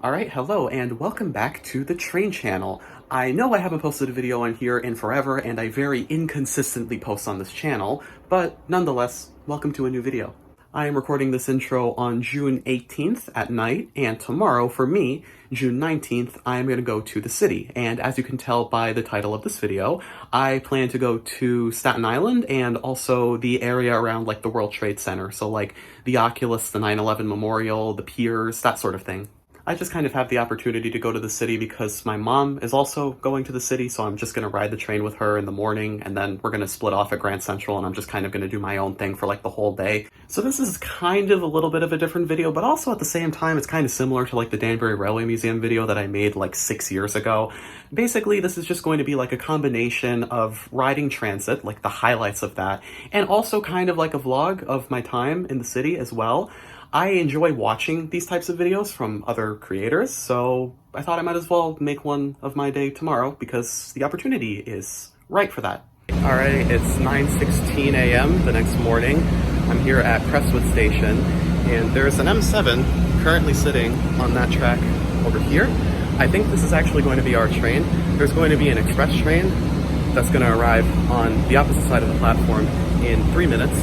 Alright, hello and welcome back to the Train Channel. I know I haven't posted a video on here in forever and I very inconsistently post on this channel, but nonetheless, welcome to a new video. I am recording this intro on June 18th at night, and tomorrow, for me, June 19th, I am going to go to the city. And as you can tell by the title of this video, I plan to go to Staten Island and also the area around like the World Trade Center. So like the Oculus, the 9/11 Memorial, the Piers, that sort of thing. I just kind of have the opportunity to go to the city because my mom is also going to the city, so I'm just going to ride the train with her in the morning, and then we're going to split off at Grand Central, and I'm just kind of going to do my own thing for like the whole day. So this is kind of a little bit of a different video, but also at the same time, it's kind of similar to like the Danbury Railway Museum video that I made like 6 years ago. Basically, this is just going to be like a combination of riding transit, like the highlights of that, and also kind of like a vlog of my time in the city as well. I enjoy watching these types of videos from other creators, so I thought I might as well make one of my day tomorrow because the opportunity is right for that. Alright, it's 9:16 a.m. the next morning. I'm here at Crestwood Station, and there's an M7 currently sitting on that track over here. I think this is actually going to be our train. There's going to be an express train that's going to arrive on the opposite side of the platform in 3 minutes.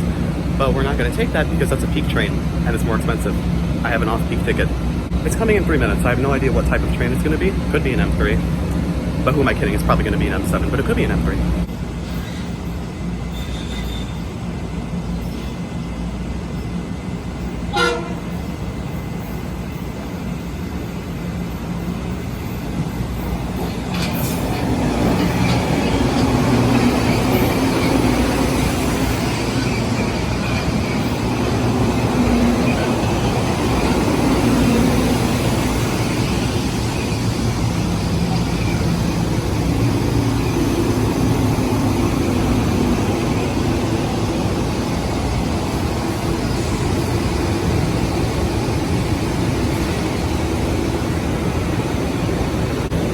But we're not going to take that because that's a peak train and it's more expensive. I have an off-peak ticket. It's coming in 3 minutes. I have no idea what type of train it's going to be. Could be an M3. But who am I kidding? It's probably going to be an M7, but it could be an M3.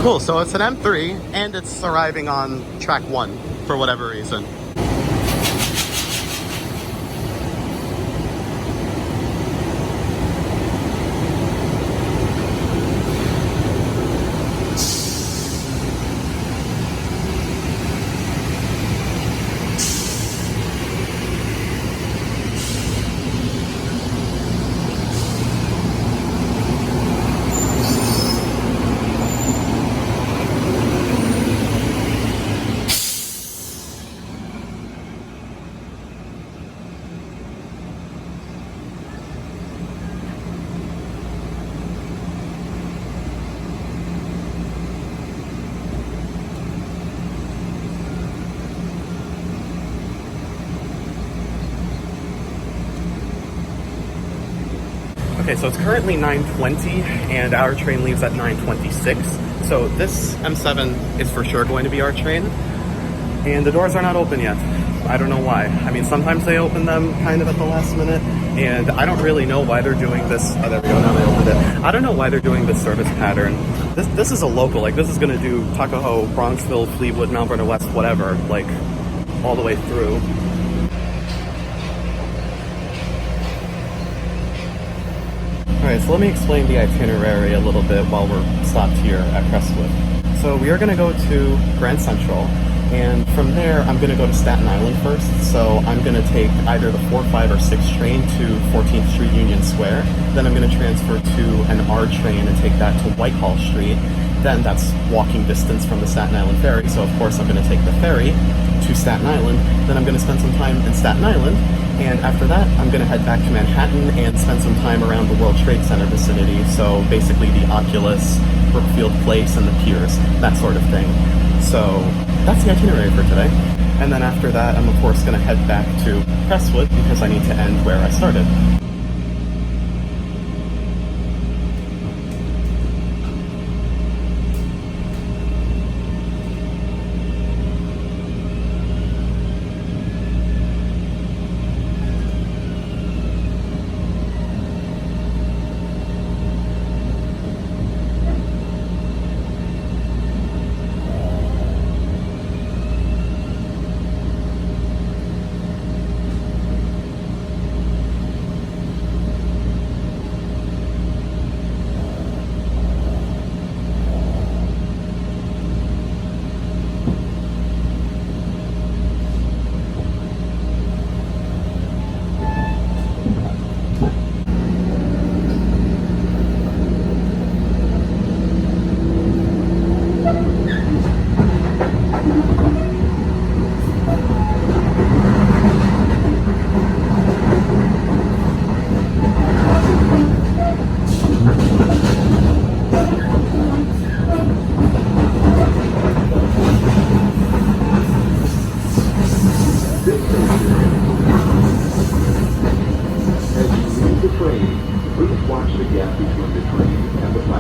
Cool, so it's an M3 and it's arriving on track 1 for whatever reason. Okay, so it's currently 9:20 and our train leaves at 9:26. So this M7 is for sure going to be our train. And the doors are not open yet. I don't know why. I mean, sometimes they open them kind of at the last minute, and I don't really know why they're doing this. Oh, there we go, now they opened it. I don't know why they're doing this service pattern. This is a local, like this is gonna do Tuckahoe, Bronxville, Fleetwood, Mount Vernon West, whatever, like all the way through. Alright, so let me explain the itinerary a little bit while we're stopped here at Crestwood. So we are going to go to Grand Central, and from there I'm going to go to Staten Island first. So I'm going to take either the 4, 5, or 6 train to 14th Street Union Square. Then I'm going to transfer to an R train and take that to Whitehall Street. Then that's walking distance from the Staten Island Ferry, so of course I'm going to take the ferry to Staten Island. Then I'm going to spend some time in Staten Island, and after that I'm going to head back to Manhattan and spend some time around the World Trade Center vicinity, so basically the Oculus, Brookfield Place, and the Piers, that sort of thing. So that's the itinerary for today. And then after that I'm of course going to head back to Crestwood because I need to end where I started.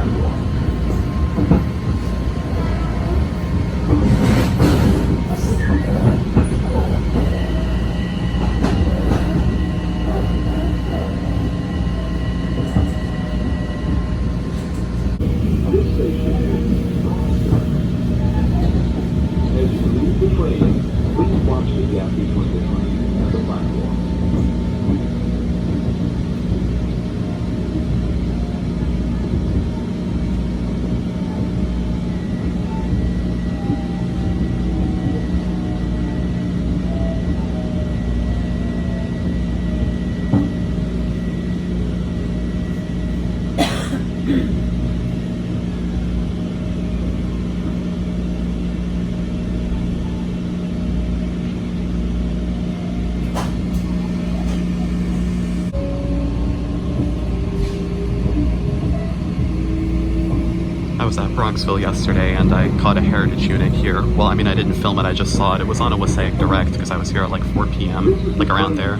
platform. This station is as you leave the train, please watch the gap between the train and the platform. I was at Bronxville yesterday and I caught a heritage unit here. Well, I mean, I didn't film it, I just saw it. It was on a Wasaic Direct because I was here at like 4 p.m., like around there.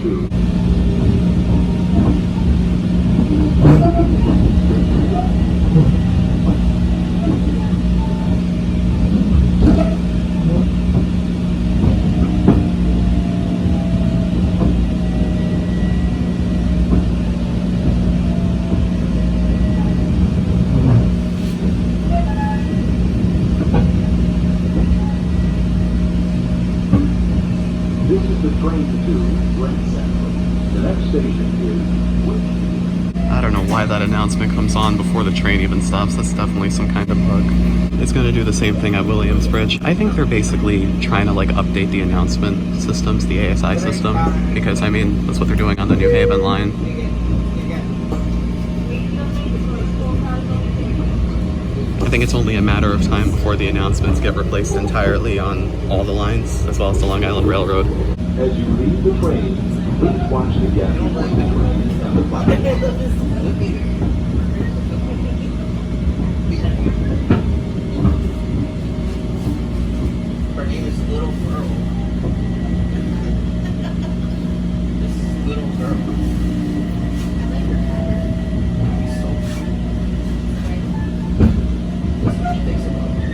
This is the train to Grand Central. The next station is Whitehall. I don't know why that announcement comes on before the train even stops. That's definitely some kind of bug. It's gonna do the same thing at Williamsbridge. I think they're basically trying to like update the announcement systems, the ASI system, because I mean, that's what they're doing on the New Haven line. I think it's only a matter of time before the announcements get replaced entirely on all the lines, as well as the Long Island Railroad. As you leave the train, please watch the gap between the train and the platform. Her name is Little Girl. This is Little Girl. She's so cute. That's what she thinks about me.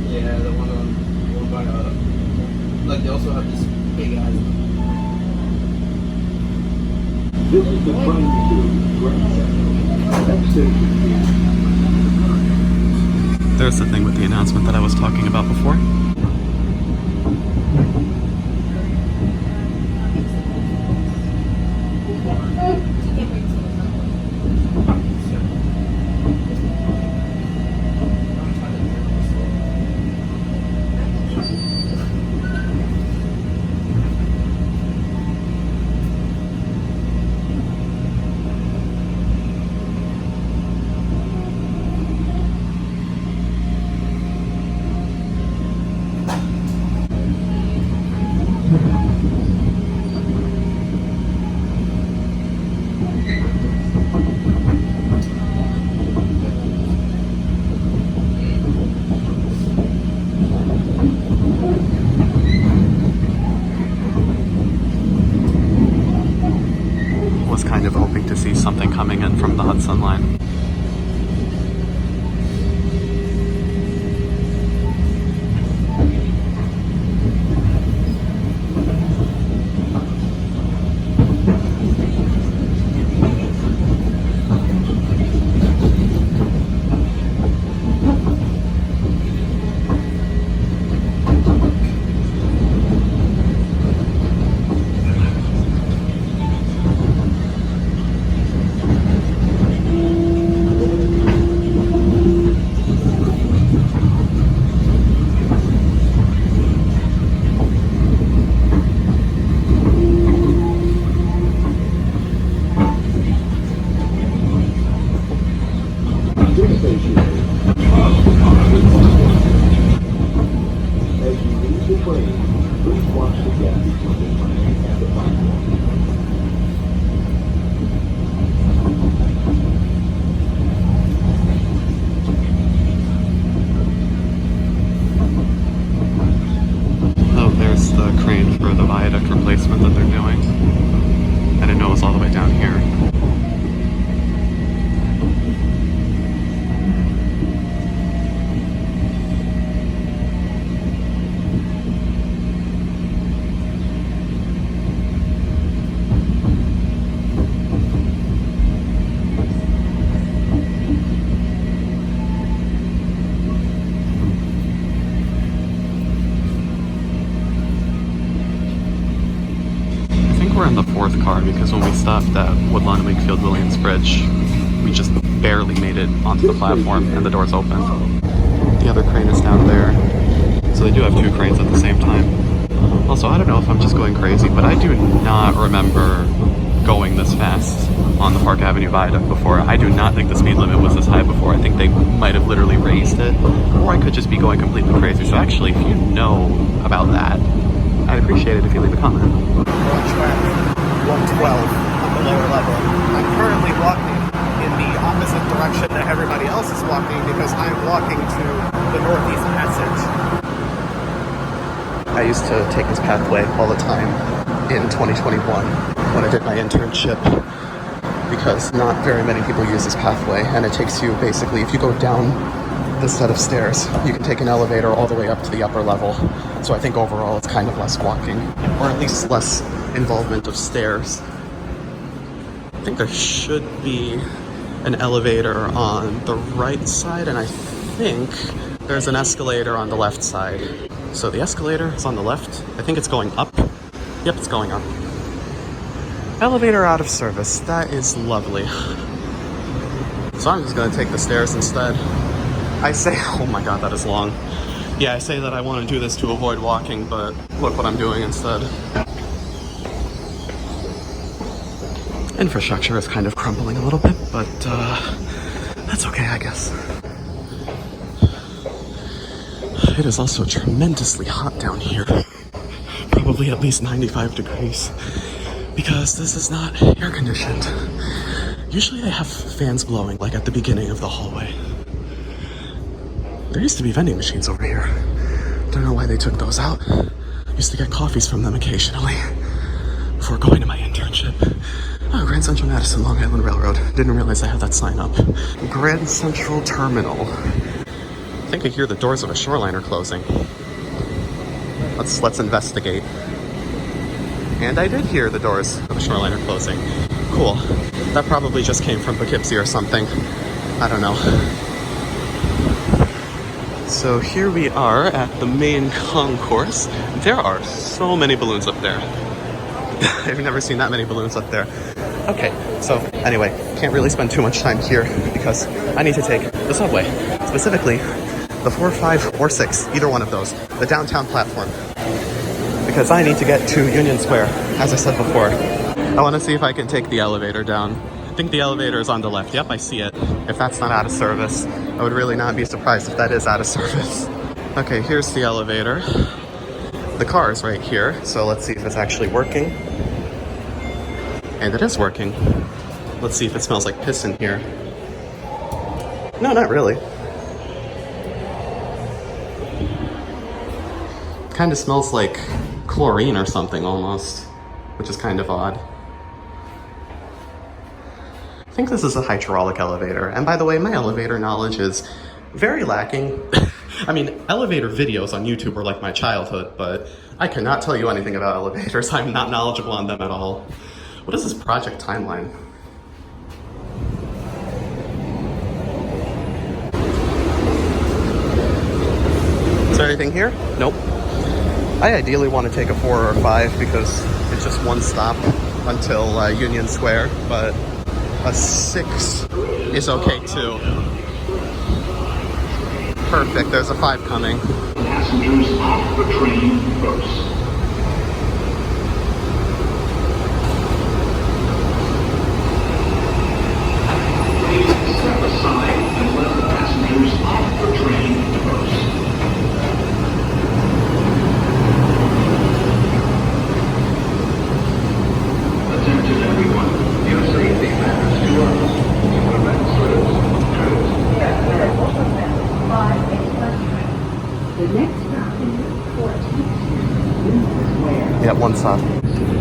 Yeah, the one by like they also have this big ass. This is the train to Grand Central. The next station is There's the thing with the announcement that I was talking about before. Was kind of hoping to see something coming in from the Hudson line. replacement that they're doing. I didn't know it was all the way car because when we stopped at Woodlawn Wakefield Williamsbridge, we just barely made it onto the platform and the doors opened. The other crane is down there. So they do have two cranes at the same time. Also, I don't know if I'm just going crazy, but I do not remember going this fast on the Park Avenue Viaduct before. I do not think the speed limit was this high before. I think they might have literally raised it, or I could just be going completely crazy. So actually, if you know about that, I'd appreciate it if you leave a comment. We're on track 112 on the lower level. I'm currently walking in the opposite direction that everybody else is walking because I'm walking to the Northeast Passage. I used to take this pathway all the time in 2021 when I did my internship because not very many people use this pathway, and it takes you basically, if you go down this set of stairs, you can take an elevator all the way up to the upper level. So I think overall it's kind of less walking, or at least less involvement of stairs. I think there should be an elevator on the right side, and I think there's an escalator on the left side. So the escalator is on the left. I think it's going up. Yep, it's going up. Elevator out of service. That is lovely. So I'm just gonna take the stairs instead. I say, oh my god, that is long. Yeah, I say that I want to do this to avoid walking, but look what I'm doing instead. Infrastructure is kind of crumbling a little bit, but that's okay, I guess. It is also tremendously hot down here. Probably at least 95 degrees. Because this is not air conditioned. Usually they have fans blowing, like at the beginning of the hallway. There used to be vending machines over here. Don't know why they took those out. Used to get coffees from them occasionally before going to my internship. Oh, Grand Central Madison, Long Island Railroad. Didn't realize I had that sign up. Grand Central Terminal. I think I hear the doors of a shoreliner closing. Let's investigate. And I did hear the doors of a shoreliner closing. Cool. That probably just came from Poughkeepsie or something. I don't know. So here we are at the main concourse. There are so many balloons up there. I've never seen that many balloons up there. Okay, so anyway, can't really spend too much time here because I need to take the subway. Specifically, the 4, 5, or 6, either one of those. The downtown platform. Because I need to get to Union Square, as I said before. I want to see if I can take the elevator down. I think the elevator is on the left. Yep, I see it. If that's not out of service, I would really not be surprised if that is out of service. Okay, here's the elevator. The car is right here, so let's see if it's actually working. And it is working. Let's see if it smells like piss in here. No, not really. Kind of smells like chlorine or something almost, which is kind of odd. I think this is a hydraulic elevator. And by the way, my elevator knowledge is very lacking. I mean, elevator videos on YouTube were like my childhood, but I cannot tell you anything about elevators. I'm not knowledgeable on them at all. What is this project timeline? Is there anything here? Nope. I ideally want to take a 4 or 5 because it's just one stop until Union Square, but a 6 is okay too. Perfect, there's a 5 coming. Passengers off the train first. Please step aside and let the passengers off the train first. Attention everyone, your safety matters to us. The next stop is 14th Street, Square. Yeah, one stop.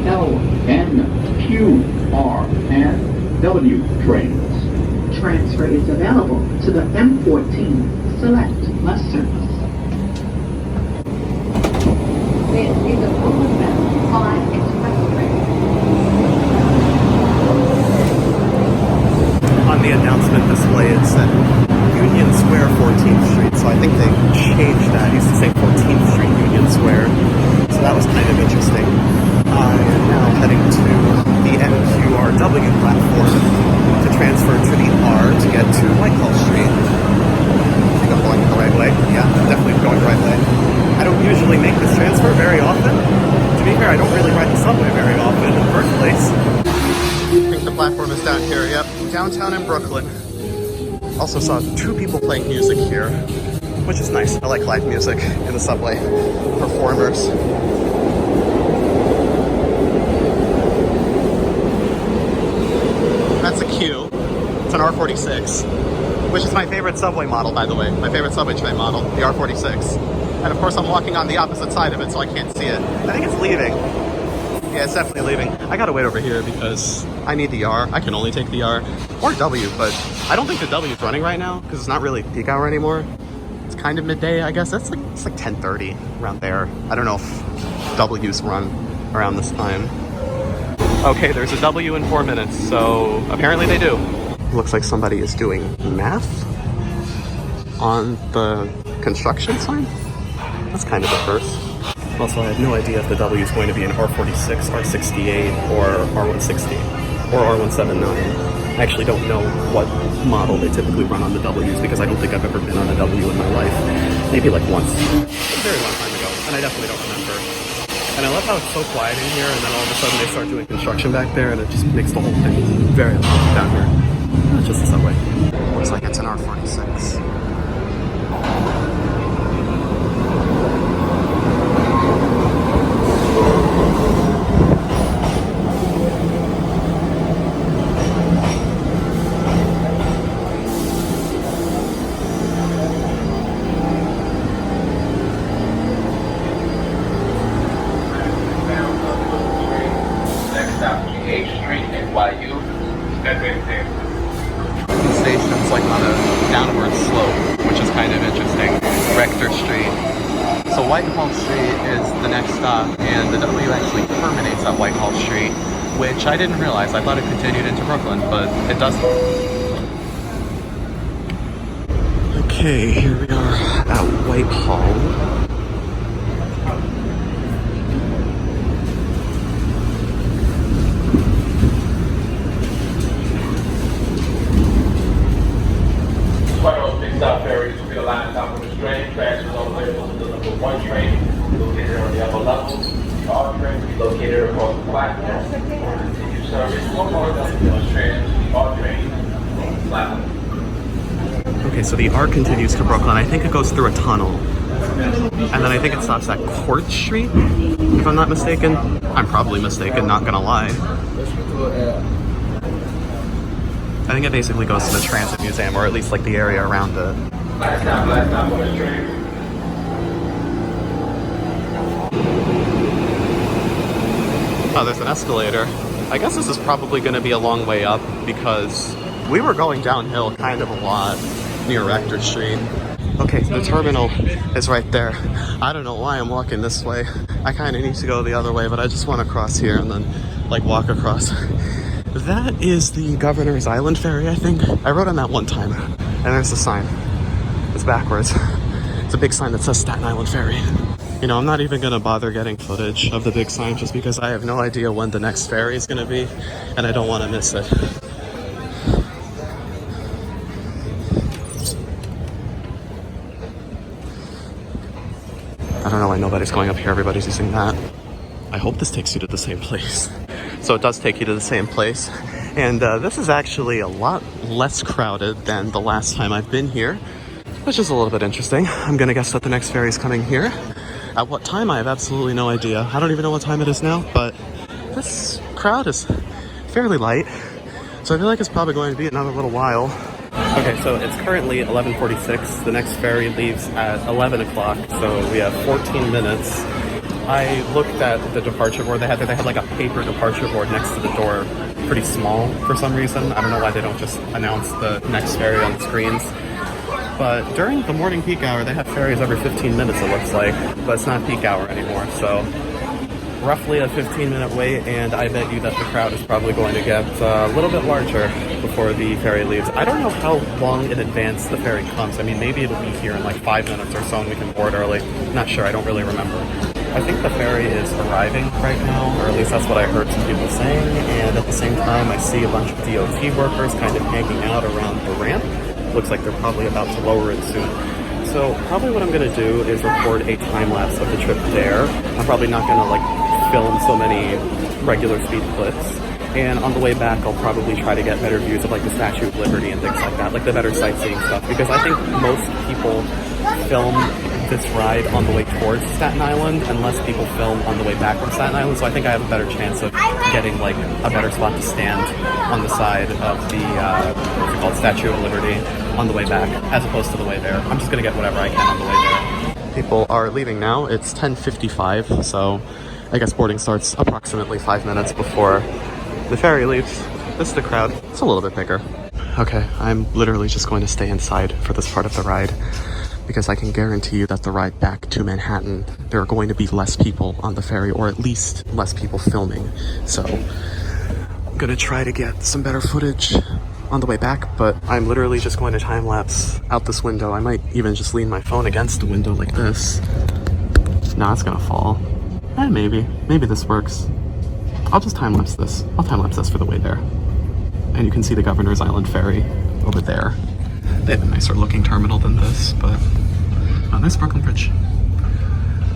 L, N, Q, R, and W trains. Transfer is available to the M14 Select Bus Service. This is a Brookfield Place Express train. On the announcement display, it said Union Square, 14th Street. So I think they changed that. It used to say 14th Street, Union Square. So that was kind of interesting. I am now heading to the NQRW platform to transfer to the R to get to Whitehall Street. I think I'm going the right way. Yeah, definitely going the right way. I don't usually make this transfer very often. To be fair, I don't really ride the subway very often in the first place. I think the platform is down here, yep. Downtown in Brooklyn. Also saw 2 people playing music here, which is nice. I like live music in the subway. Performers. That's a Q. It's an R46, which is my favorite subway model, by the way. My favorite subway train model, the R46. And of course I'm walking on the opposite side of it, so I can't see it. I think it's leaving. Yeah, it's definitely leaving. I gotta wait over here because I need the R. I can only take the R or W, but I don't think the W is running right now because it's not really peak hour anymore. It's kind of midday, I guess. It's like 10:30 around there. I don't know if W's run around this time. Okay, there's a W in 4 minutes, so apparently they do. Looks like somebody is doing math on the construction sign. That's kind of a first. Also, I have no idea if the W is going to be an R46, R68, or R160, or R179. I actually don't know what model they typically run on the Ws because I don't think I've ever been on a W in my life. Maybe like once. It was a very long time ago, and I definitely don't remember. And I love how it's so quiet in here, and then all of a sudden they start doing construction back there, and it just makes the whole thing very loud down here. It's just a subway. Looks like it's an R46. The station's like on a downward slope, which is kind of interesting. Rector Street. So Whitehall Street is the next stop, and the W actually terminates at Whitehall Street, which I didn't realize. I thought it continued into Brooklyn, but it doesn't. Okay, here we are at Whitehall. Stop ferries will be aligned top of the train. Tracks is on the way to the number 1 train located on the upper level. The R train will be located across the platform. For continued service, one more W train, the R train on the platform. Okay, so the R continues to Brooklyn. I think it goes through a tunnel. And then I think it stops at Court Street, if I'm not mistaken. I'm probably mistaken, not gonna lie. I think it basically goes to the Transit Museum, or at least like the area around it. Last stop on the train. Oh, there's an escalator. I guess this is probably going to be a long way up because we were going downhill kind of a lot near Rector Street. Okay, the terminal is right there. I don't know why I'm walking this way. I kind of need to go the other way, but I just want to cross here and then like walk across. That is the Governor's Island Ferry, I think. I rode on that one time, and there's the sign. It's backwards. It's a big sign that says Staten Island Ferry. You know, I'm not even gonna bother getting footage of the big sign just because I have no idea when the next ferry is gonna be, and I don't want to miss it. I don't know why nobody's going up here, everybody's using that. I hope this takes you to the same place. So it does take you to the same place. And this is actually a lot less crowded than the last time I've been here, which is a little bit interesting. I'm gonna guess that the next ferry is coming here. At what time, I have absolutely no idea. I don't even know what time it is now, but this crowd is fairly light. So I feel like it's probably going to be another little while. Okay, so it's currently 11:46. The next ferry leaves at 11 o'clock, so we have 14 minutes. I looked at the departure board they had there. They had like a paper departure board next to the door, pretty small for some reason. I don't know why they don't just announce the next ferry on the screens. But during the morning peak hour, they have ferries every 15 minutes, it looks like. But it's not peak hour anymore, so roughly a 15-minute wait, and I bet you that the crowd is probably going to get a little bit larger before the ferry leaves. I don't know how long in advance the ferry comes. I mean, maybe it'll be here in like 5 minutes or so and we can board early. Not sure, I don't really remember. I think the ferry is arriving right now, or at least that's what I heard some people saying, and at the same time I see a bunch of DOT workers kind of hanging out around the ramp. Looks like they're probably about to lower it soon. So probably what I'm going to do is record a time-lapse of the trip there. I'm probably not going to like film so many regular speed clips. And on the way back, I'll probably try to get better views of like the Statue of Liberty and things like that, like the better sightseeing stuff, because I think most people film this ride on the way towards Staten Island and less people film on the way back from Staten Island. So I think I have a better chance of getting like a better spot to stand on the side of the what's it called, Statue of Liberty on the way back as opposed to the way there. I'm just gonna get whatever I can on the way there. People are leaving now. It's 10:55, so I guess boarding starts approximately 5 minutes before the ferry leaves. This is the crowd. It's a little bit bigger. Okay, I'm literally just going to stay inside for this part of the ride because I can guarantee you that the ride back to Manhattan, there are going to be less people on the ferry, or at least less people filming. So I'm gonna try to get some better footage on the way back, but I'm literally just going to time lapse out this window. I might even just lean my phone against the window like this. No, it's gonna fall. Maybe this works. I'll just time lapse this. I'll time lapse this for the way there. And you can see the Governor's Island Ferry over there. They have a nicer looking terminal than this, but oh, nice Brooklyn Bridge.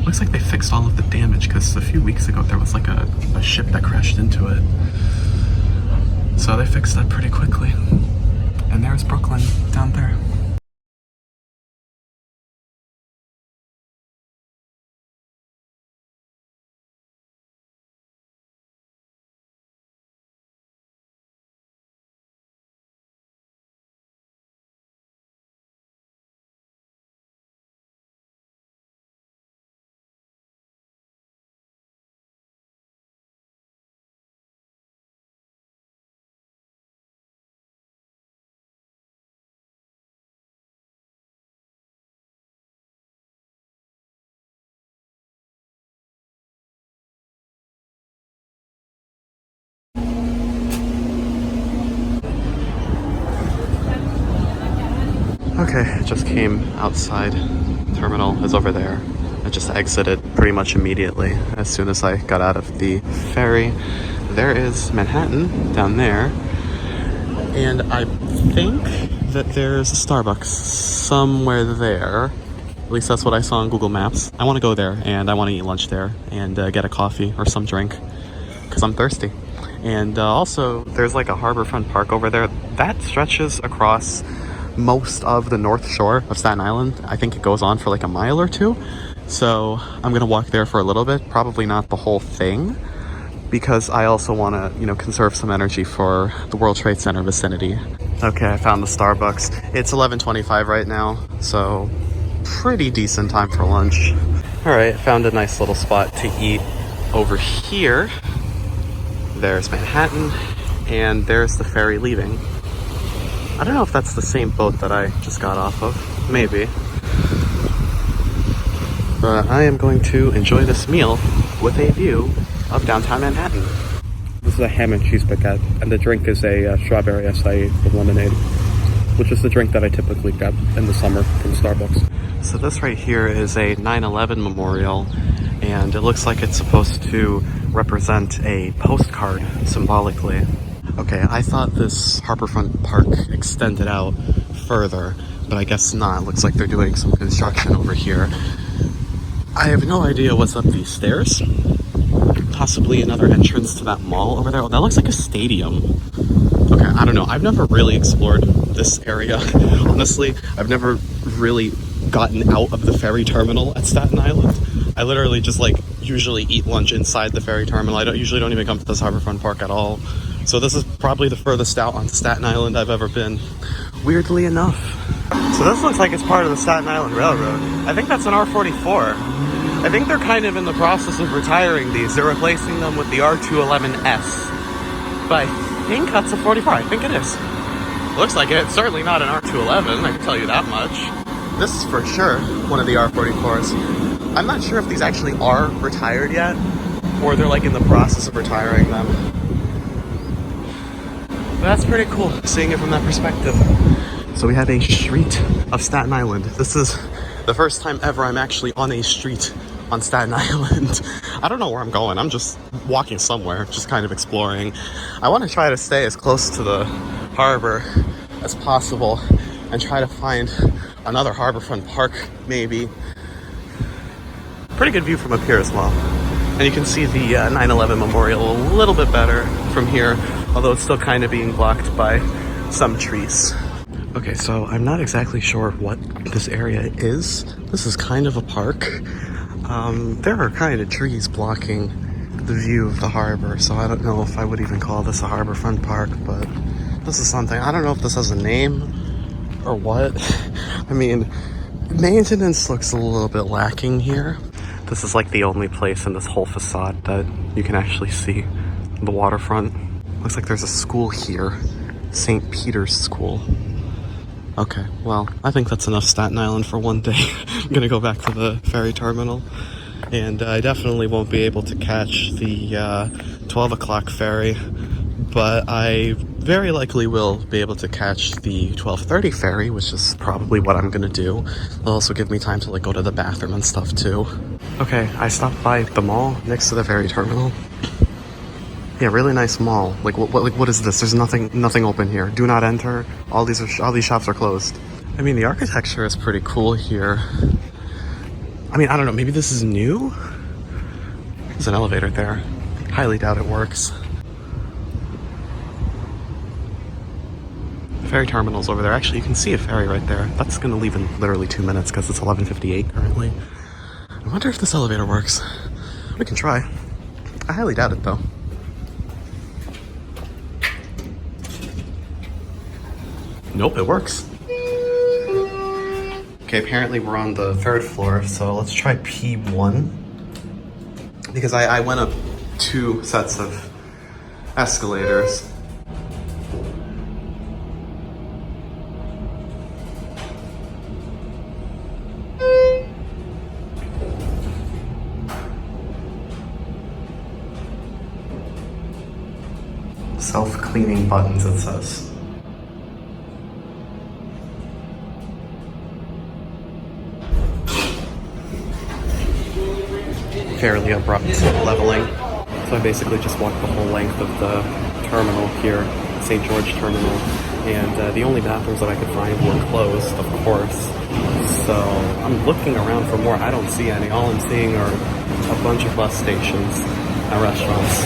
Looks like they fixed all of the damage because a few weeks ago there was like a ship that crashed into it. So they fixed that pretty quickly. And there's Brooklyn down there. Okay, I just came outside. Terminal is over there. I just exited pretty much immediately as soon as I got out of the ferry. There is Manhattan down there. And I think that there's a Starbucks somewhere there. At least that's what I saw on Google Maps. I want to go there and I want to eat lunch there and get a coffee or some drink because I'm thirsty. And also, there's like a Harborfront Park over there. That stretches across most of the North Shore of Staten Island. I think it goes on for like a mile or two. So I'm gonna walk there for a little bit, probably not the whole thing, because I also want to, conserve some energy for the World Trade Center vicinity. Okay, I found the Starbucks. It's 11:25 right now, so pretty decent time for lunch. All right, found a nice little spot to eat over here. There's Manhattan, and there's the ferry leaving. I don't know if that's the same boat that I just got off of. Maybe. But I am going to enjoy this meal with a view of downtown Manhattan. This is a ham and cheese baguette, and the drink is a strawberry acai with lemonade, which is the drink that I typically get in the summer from Starbucks. So this right here is a 9/11 memorial, and it looks like it's supposed to represent a postcard symbolically. Okay, I thought this Harborfront Park extended out further, but I guess not. It looks like they're doing some construction over here. I have no idea what's up these stairs. Possibly another entrance to that mall over there. Oh, that looks like a stadium. Okay, I don't know. I've never really explored this area, honestly. I've never really gotten out of the ferry terminal at Staten Island. I literally just usually eat lunch inside the ferry terminal. I usually don't even come to this Harborfront Park at all. So this is probably the furthest out on Staten Island I've ever been, weirdly enough. So this looks like it's part of the Staten Island Railroad. I think that's an R44. I think they're kind of in the process of retiring these. They're replacing them with the R211S. But I think that's a 44. I think it is. Looks like it. It's certainly not an R211, I can tell you that much. This is for sure one of the R44s. I'm not sure if these actually are retired yet, or they're in the process of retiring them. But that's pretty cool, seeing it from that perspective. So we have a street of Staten Island. This is the first time ever I'm actually on a street on Staten Island. I don't know where I'm going. I'm just walking somewhere, just kind of exploring. I want to try to stay as close to the harbor as possible and try to find another harborfront park, maybe. Pretty good view from up here as well. And you can see the 9/11 memorial a little bit better from here, although it's still kind of being blocked by some trees. Okay, so I'm not exactly sure what this area is. This is kind of a park. There are kind of trees blocking the view of the harbor, so I don't know if I would even call this a harborfront park, but this is something. I don't know if this has a name or what. I mean, maintenance looks a little bit lacking here. This is like the only place in this whole facade that you can actually see the waterfront. Looks like there's a school here, St. Peter's School. Okay, well, I think that's enough Staten Island for one day. I'm gonna go back to the ferry terminal, and I definitely won't be able to catch the 12 o'clock ferry, but I very likely will be able to catch the 12:30 ferry, which is probably what I'm gonna do. It'll also give me time to like go to the bathroom and stuff too. Okay, I stopped by the mall next to the ferry terminal. Yeah, really nice mall. Like what is this? There's nothing open here. Do not enter. All these shops are closed. I mean, the architecture is pretty cool here. I mean, I don't know, maybe this is new? There's an elevator there. Highly doubt it works. The ferry terminal's over there. Actually, you can see a ferry right there. That's gonna leave in literally 2 minutes because it's 11:58 currently. I wonder if this elevator works. We can try. I highly doubt it though. Nope, it works. Okay, apparently we're on the 3rd floor, so let's try P1. Because I went up 2 sets of escalators. Self-cleaning buttons, it says. Fairly abrupt leveling. So I basically just walked the whole length of the terminal here, St. George Terminal, and the only bathrooms that I could find were closed, of course. So I'm looking around for more. I don't see any. All I'm seeing are a bunch of bus stations and restaurants.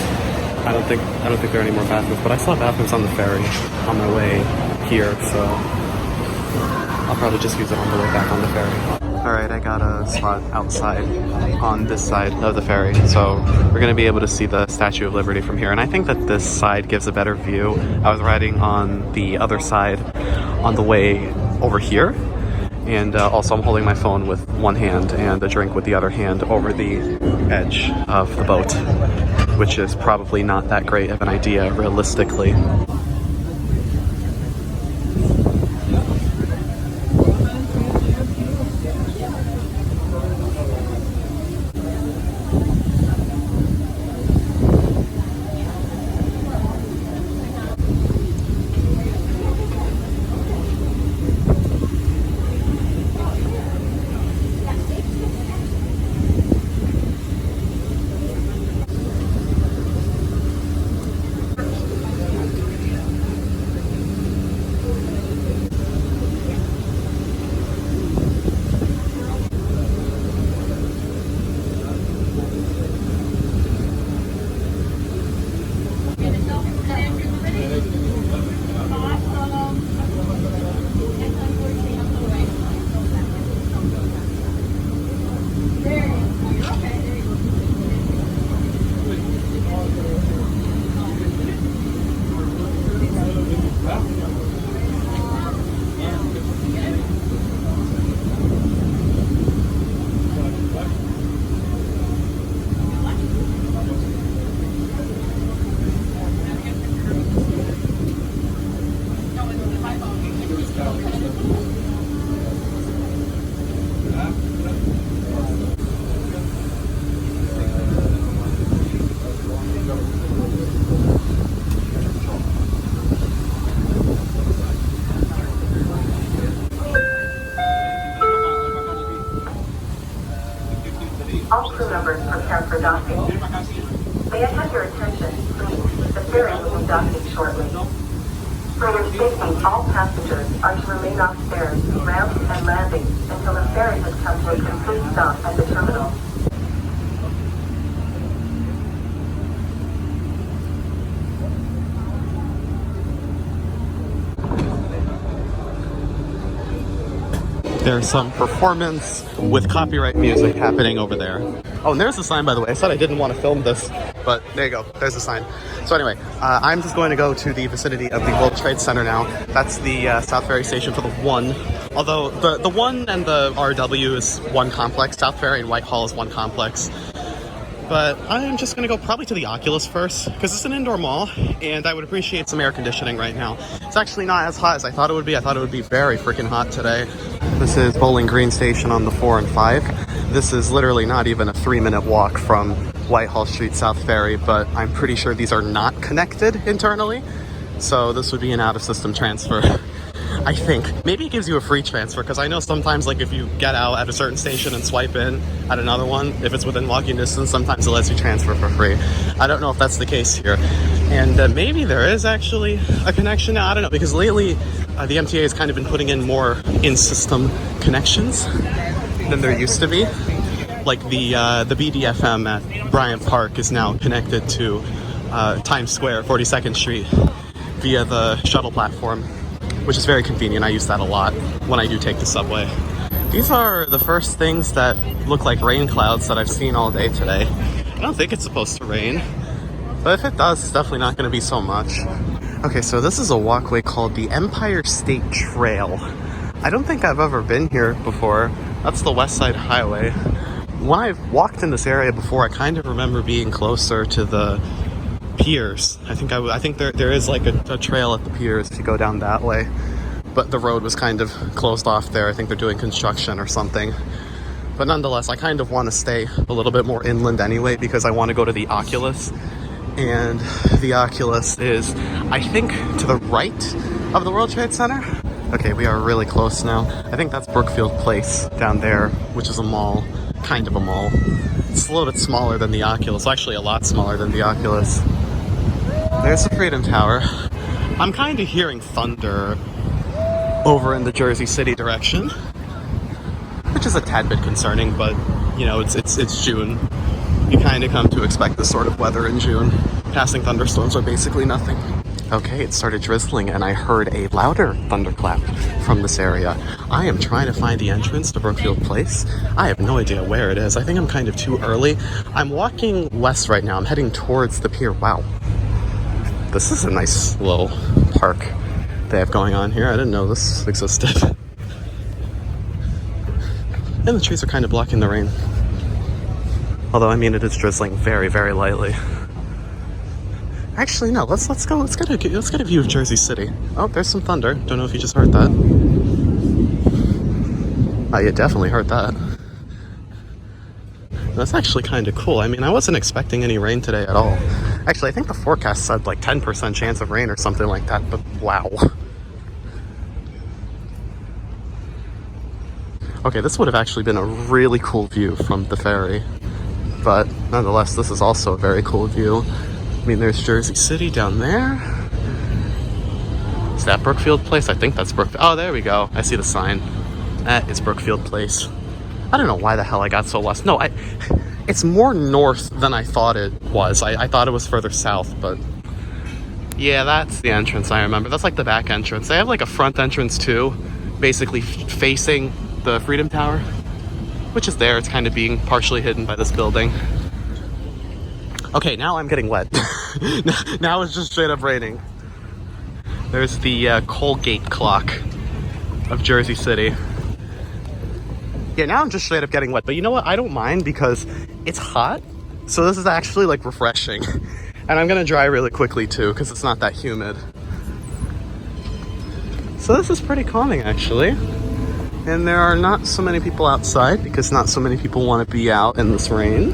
I don't think there are any more bathrooms, but I saw bathrooms on the ferry on my way here, so I'll probably just use it on the way back on the ferry. Alright, I got a spot outside on this side of the ferry, so we're going to be able to see the Statue of Liberty from here, and I think that this side gives a better view. I was riding on the other side on the way over here, and also I'm holding my phone with one hand and a drink with the other hand over the edge of the boat, which is probably not that great of an idea realistically. May I have your attention, please? The ferry will be docking shortly. For your safety, all passengers are to remain off stairs, ramps, and landings until the ferry has come to a complete stop at the terminal. There's some performance with copyright music happening over there. Oh, and there's the sign, by the way. I said I didn't want to film this, but there you go. There's the sign. So anyway, I'm just going to go to the vicinity of the World Trade Center now. That's the South Ferry station for the 1. Although the 1 and the RW is one complex. South Ferry and Whitehall is one complex. But I'm just going to go probably to the Oculus first, because it's an indoor mall, and I would appreciate some air conditioning right now. It's actually not as hot as I thought it would be. I thought it would be very freaking hot today. This is Bowling Green Station on the 4 and 5. This is literally not even a 3-minute walk from Whitehall Street, South Ferry, but I'm pretty sure these are not connected internally. So this would be an out-of-system transfer. I think. Maybe it gives you a free transfer, because I know sometimes, like, if you get out at a certain station and swipe in at another one, if it's within walking distance, sometimes it lets you transfer for free. I don't know if that's the case here. And maybe there is actually a connection now. I don't know, because lately the MTA has kind of been putting in more in-system connections than there used to be. Like the BDFM at Bryant Park is now connected to Times Square, 42nd Street, via the shuttle platform, which is very convenient. I use that a lot when I do take the subway. These are the first things that look like rain clouds that I've seen all day today. I don't think it's supposed to rain, but if it does, it's definitely not going to be so much. Okay, so this is a walkway called the Empire State Trail. I don't think I've ever been here before. That's the West Side Highway. When I've walked in this area before, I kind of remember being closer to the Piers. I think there is like a trail at the Piers if you go down that way, but the road was kind of closed off there. I think they're doing construction or something. But nonetheless, I kind of want to stay a little bit more inland anyway, because I want to go to the Oculus, and the Oculus is, I think, to the right of the World Trade Center. Okay, we are really close now. I think that's Brookfield Place down there, which is a mall, kind of a mall. It's a little bit smaller than the Oculus, actually a lot smaller than the Oculus. There's the Freedom Tower. I'm kind of hearing thunder over in the Jersey City direction, which is a tad bit concerning, but you know, it's June. You kind of come to expect this sort of weather in June. Passing thunderstorms are basically nothing. Okay, it started drizzling and I heard a louder thunderclap from this area. I am trying to find the entrance to Brookfield Place. I have no idea where it is. I think I'm kind of too early. I'm walking west right now. I'm heading towards the pier. Wow. This is a nice little park they have going on here. I didn't know this existed. And the trees are kind of blocking the rain. Although, I mean, it is drizzling very, very lightly. Actually, no, let's get a view of Jersey City. Oh, there's some thunder. Don't know if you just heard that. Oh, you definitely heard that. That's actually kind of cool. I mean, I wasn't expecting any rain today at all. Actually, I think the forecast said like 10% chance of rain or something like that, but wow. Okay, this would have actually been a really cool view from the ferry. But nonetheless, this is also a very cool view. I mean, there's Jersey City down there. Is that Brookfield Place? I think that's Brookfield. Oh, there we go. I see the sign. That is Brookfield Place. I don't know why the hell I got so lost. No, it's more north than I thought it was. I thought it was further south, but yeah, that's the entrance I remember. That's like the back entrance. They have like a front entrance too, basically facing the Freedom Tower, which is there. It's kind of being partially hidden by this building. Okay, now I'm getting wet. Now it's just straight up raining. There's the Colgate clock of Jersey City. Yeah, now I'm just straight up getting wet. But you know what? I don't mind because it's hot. So this is actually like refreshing. And I'm gonna dry really quickly too because it's not that humid. So this is pretty calming actually. And there are not so many people outside because not so many people want to be out in this rain.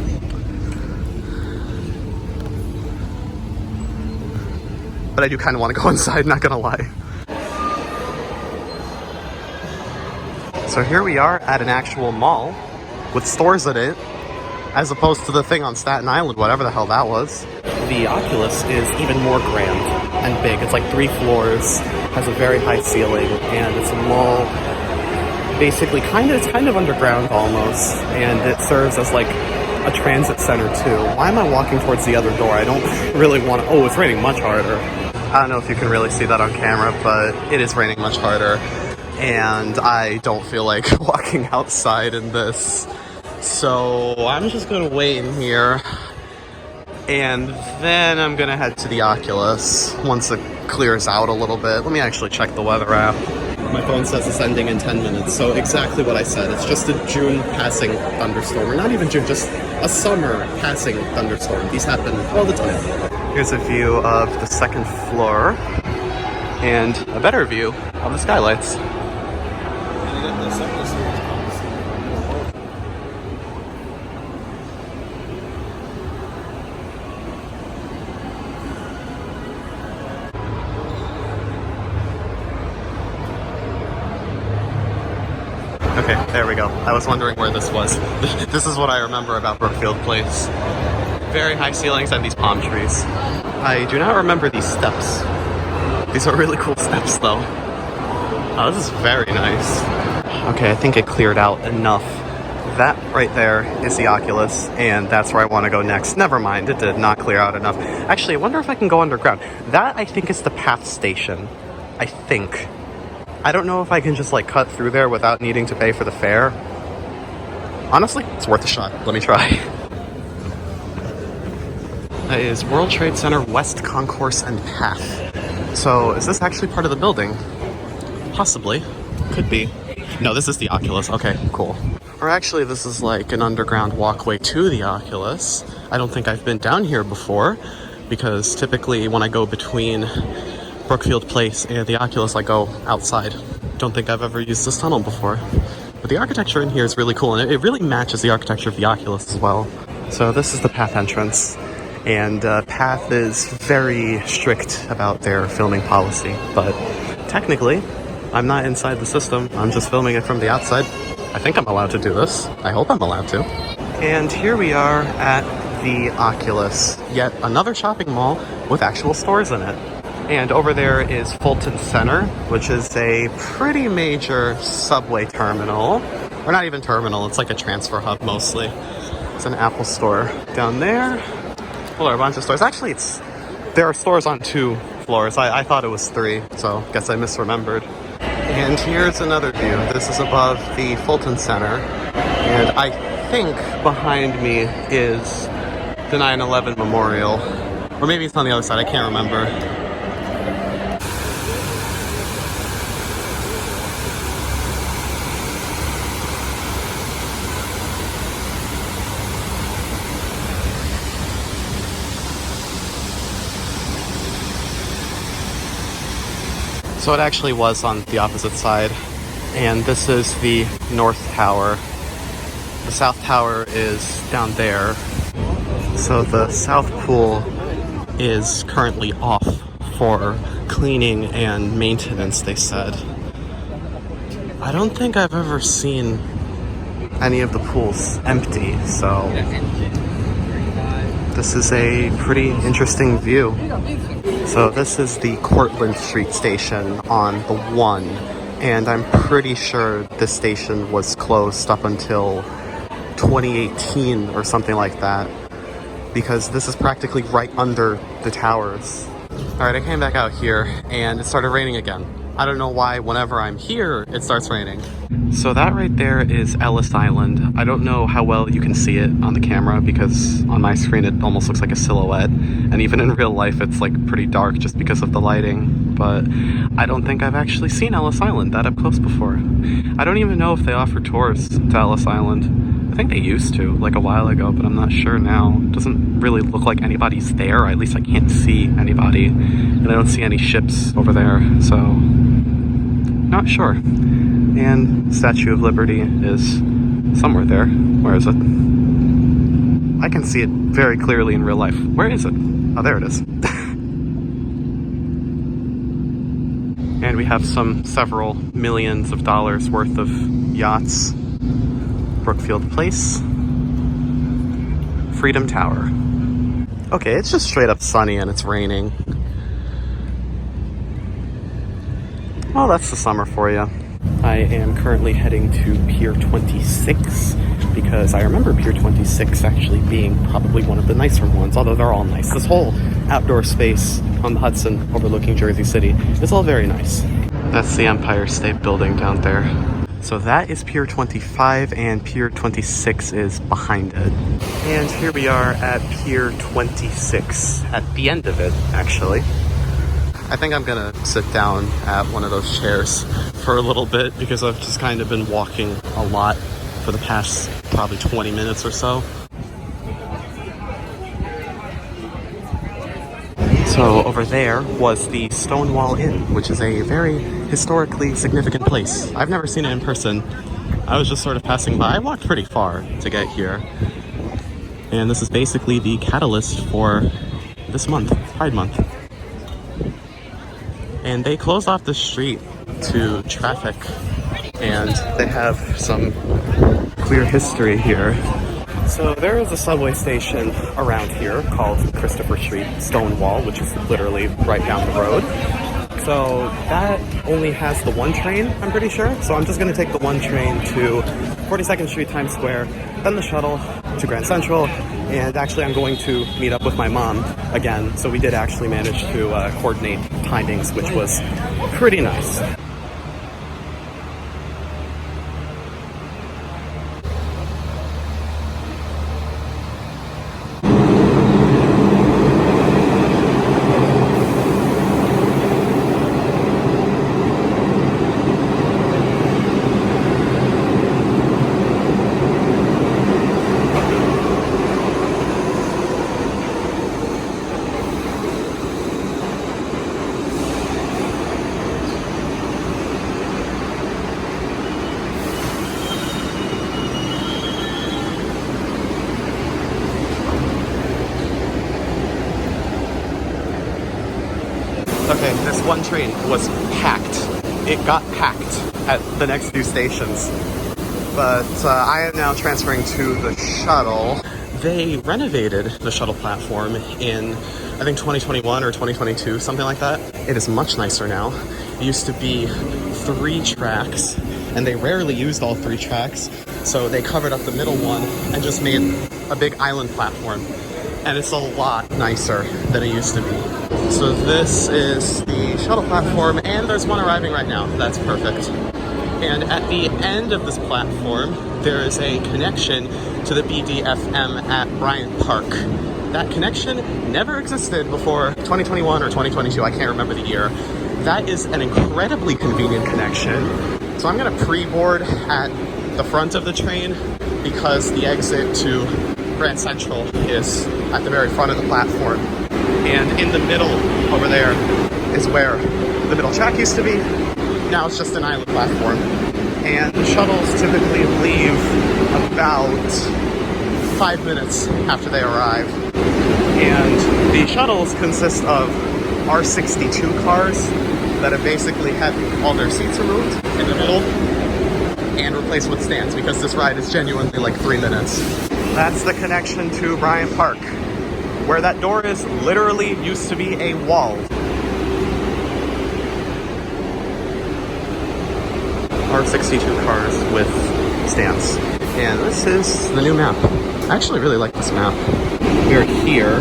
But I do kind of want to go inside, not gonna lie. So here we are at an actual mall with stores in it, as opposed to the thing on Staten Island, whatever the hell that was. the Oculus is even more grand and big. It's like 3 floors, has a very high ceiling, and it's a mall. Basically, it's kind of underground almost, and it serves as like a transit center too. Why am I walking towards the other door? I don't really want to. Oh, it's raining much harder. I don't know if you can really see that on camera, but it is raining much harder, and I don't feel like walking outside in this. So I'm just gonna wait in here, and then I'm gonna head to the Oculus once it clears out a little bit. Let me actually check the weather app. My phone says it's ending in 10 minutes, so exactly what I said. It's just a June passing thunderstorm, or not even June, just a summer passing thunderstorm. These happen all the time. Here's a view of the second floor, and a better view of the skylights. Okay, there we go. I was wondering where this was. This is what I remember about Brookfield Place. Very high ceilings and these palm trees. I do not remember these steps. These are really cool steps though. Oh, this is very nice. Okay, I think it cleared out enough. That right there is the Oculus, and that's where I want to go next. Never mind, it did not clear out enough. Actually, I wonder if I can go underground. That, I think, is the PATH station. I think. I don't know if I can just like cut through there without needing to pay for the fare. Honestly, it's worth a shot. Let me try. That is World Trade Center West Concourse and PATH. So is this actually part of the building? Possibly. Could be. No, this is the Oculus. Okay, cool. Or actually, this is like an underground walkway to the Oculus. I don't think I've been down here before, because typically when I go between Brookfield Place and the Oculus, I go outside. Don't think I've ever used this tunnel before. But the architecture in here is really cool, and it really matches the architecture of the Oculus as well. So this is the PATH entrance, and PATH is very strict about their filming policy, but technically, I'm not inside the system. I'm just filming it from the outside. I think I'm allowed to do this. I hope I'm allowed to. And here we are at the Oculus, yet another shopping mall with actual stores in it. And over there is Fulton Center, which is a pretty major subway terminal. Or not even terminal, it's like a transfer hub mostly. It's an Apple store down there. Well, there are a bunch of stores. Actually, there are stores on 2 floors. I thought it was 3, so guess I misremembered. And here's another view. This is above the Fulton Center. And I think behind me is the 9/11 Memorial. Or maybe it's on the other side, I can't remember. So it actually was on the opposite side, and this is the North Tower. The South Tower is down there. So the South Pool is currently off for cleaning and maintenance, they said. I don't think I've ever seen any of the pools empty, so this is a pretty interesting view. So this is the Cortlandt Street station on the 1, and I'm pretty sure this station was closed up until 2018 or something like that, because this is practically right under the towers. Alright, I came back out here and it started raining again. I don't know why whenever I'm here, it starts raining. So that right there is Ellis Island. I don't know how well you can see it on the camera because on my screen it almost looks like a silhouette. And even in real life it's like pretty dark just because of the lighting. But I don't think I've actually seen Ellis Island that up close before. I don't even know if they offer tours to Ellis Island. I think they used to, like a while ago, but I'm not sure now. It doesn't really look like anybody's there, or at least I can't see anybody. And I don't see any ships over there, so not sure. And Statue of Liberty is somewhere there. Where is it? I can see it very clearly in real life. Where is it? Oh, there it is. And we have several millions of dollars worth of yachts. Brookfield Place. Freedom Tower. Okay, it's just straight up sunny and it's raining. Well, that's the summer for you. I am currently heading to Pier 26 because I remember Pier 26 actually being probably one of the nicer ones, although they're all nice. This whole outdoor space on the Hudson overlooking Jersey City is all very nice. That's the Empire State Building down there. So that is Pier 25 and Pier 26 is behind it. And here we are at Pier 26, at the end of it, actually. I think I'm gonna sit down at one of those chairs for a little bit because I've just kind of been walking a lot for the past probably 20 minutes or so. So over there was the Stonewall Inn, which is a very historically significant place. I've never seen it in person. I was just sort of passing by. I walked pretty far to get here. And this is basically the catalyst for this month, Pride Month. And they closed off the street to traffic, and they have some clear history here. So there is a subway station around here called Christopher Street Stonewall, which is literally right down the road. So that only has the one train, I'm pretty sure. So I'm just going to take the one train to 42nd Street, Times Square, then the shuttle to Grand Central, and actually I'm going to meet up with my mom again. So we did actually manage to coordinate timings, which was pretty nice. Okay, this one train was packed. It got packed at the next few stations. But I am now transferring to the shuttle. They renovated the shuttle platform in, I think, 2021 or 2022, something like that. It is much nicer now. It used to be 3 tracks, and they rarely used all 3 tracks. So they covered up the middle one and just made a big island platform. And it's a lot nicer than it used to be. So this is the shuttle platform, and there's one arriving right now. That's perfect. And at the end of this platform, there is a connection to the BDFM at Bryant Park. That connection never existed before 2021 or 2022, I can't remember the year. That is an incredibly convenient connection. So I'm gonna pre-board at the front of the train because the exit to Grand Central is at the very front of the platform. And in the middle over there is where the middle track used to be. Now it's just an island platform. And the shuttles typically leave about 5 minutes after they arrive. And the shuttles consist of R62 cars that have basically had all their seats removed in the middle and replaced with stands because this ride is genuinely like 3 minutes. That's the connection to Bryant Park. Where that door is literally used to be a wall. R62 cars with stands. And this is the new map. I actually really like this map. We're here.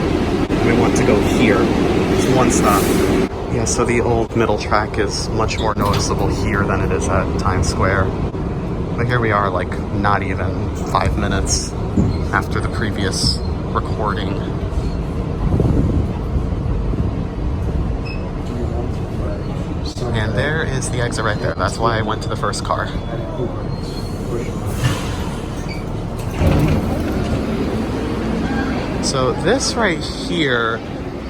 We want to go here. It's one stop. Yeah, so the old middle track is much more noticeable here than it is at Times Square. But here we are, like, not even 5 minutes after the previous recording. And there is the exit right there. That's why I went to the first car. So this right here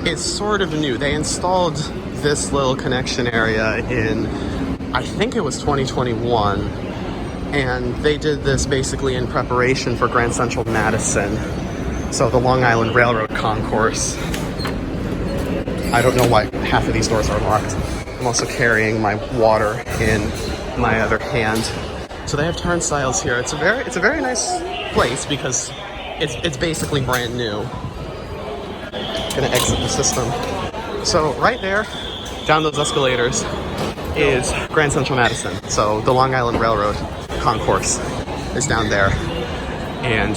is sort of new. They installed this little connection area in, I think it was 2021. And they did this basically in preparation for Grand Central Madison. So the Long Island Railroad concourse. I don't know why half of these doors are locked. I'm also carrying my water in my other hand. So they have turnstiles here. It's a very nice place because it's basically brand new. gonna exit the system. So right there, down those escalators, is Grand Central Madison. So the Long Island Railroad concourse is down there. And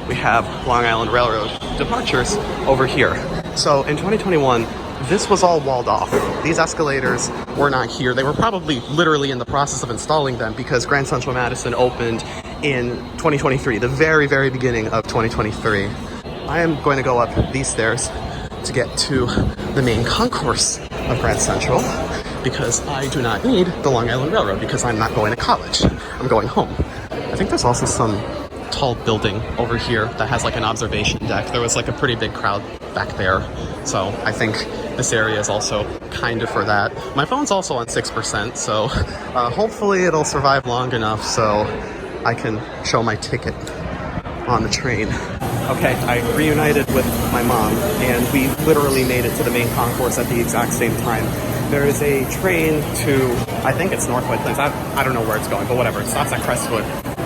we have Long Island Railroad departures over here. So in 2021, this was all walled off. These escalators were not here. They were probably literally in the process of installing them because Grand Central Madison opened in 2023, the very, very beginning of 2023. I am going to go up these stairs to get to the main concourse of Grand Central because I do not need the Long Island Railroad because I'm not going to college. I'm going home. I think there's also some tall building over here that has like an observation deck. There was like a pretty big crowd back there. So I think this area is also kind of for that. My phone's also on 6%, so hopefully it'll survive long enough so I can show my ticket on the train. Okay, I reunited with my mom, and we literally made it to the main concourse at the exact same time. There is a train to, I think it's North Whitehall Place. I don't know where it's going, but whatever. It stops at Crestwood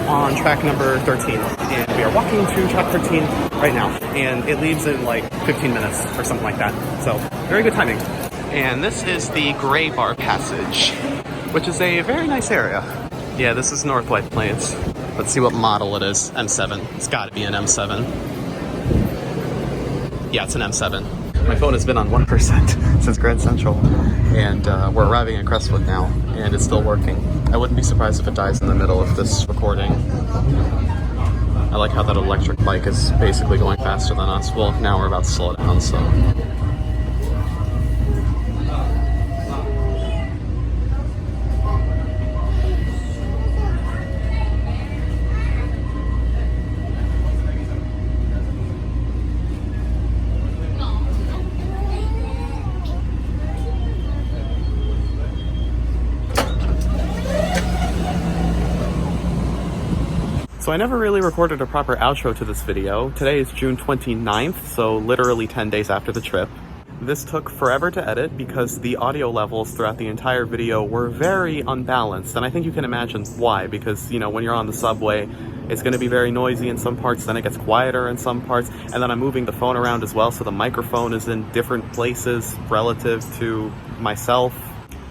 on track number 13. And we are walking to track 13 right now. And it leaves in like 15 minutes or something like that. So, very good timing. And this is the Gray Bar Passage, which is a very nice area. Yeah, this is North White Plains. Let's see what model it is. M7. It's gotta be an M7. Yeah, it's an M7. My phone has been on 1% since Grand Central, and we're arriving in Crestwood now, and it's still working. I wouldn't be surprised if it dies in the middle of this recording. I like how that electric bike is basically going faster than us. Well, now we're about to slow down, so. So I never really recorded a proper outro to this video. Today is June 29th, so literally 10 days after the trip. This took forever to edit because the audio levels throughout the entire video were very unbalanced, and I think you can imagine why, because, you know, when you're on the subway, it's going to be very noisy in some parts, then it gets quieter in some parts, and then I'm moving the phone around as well, so the microphone is in different places relative to myself.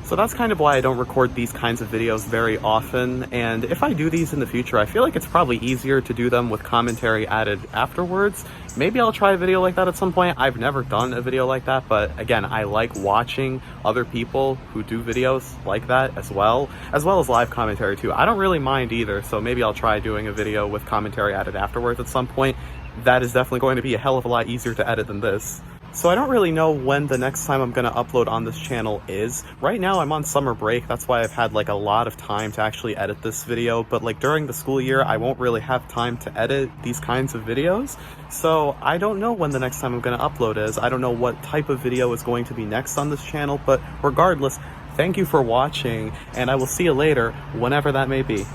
So that's kind of why I don't record these kinds of videos very often, and if I do these in the future, I feel like it's probably easier to do them with commentary added afterwards. Maybe I'll try a video like that at some point. I've never done a video like that, but again, I like watching other people who do videos like that as well as live commentary too. I don't really mind either, so maybe I'll try doing a video with commentary added afterwards at some point. That is definitely going to be a hell of a lot easier to edit than this. So I don't really know when the next time I'm going to upload on this channel is. Right now I'm on summer break, that's why I've had like a lot of time to actually edit this video, but like during the school year I won't really have time to edit these kinds of videos. So I don't know when the next time I'm going to upload is. I don't know what type of video is going to be next on this channel, but regardless, thank you for watching, and I will see you later, whenever that may be.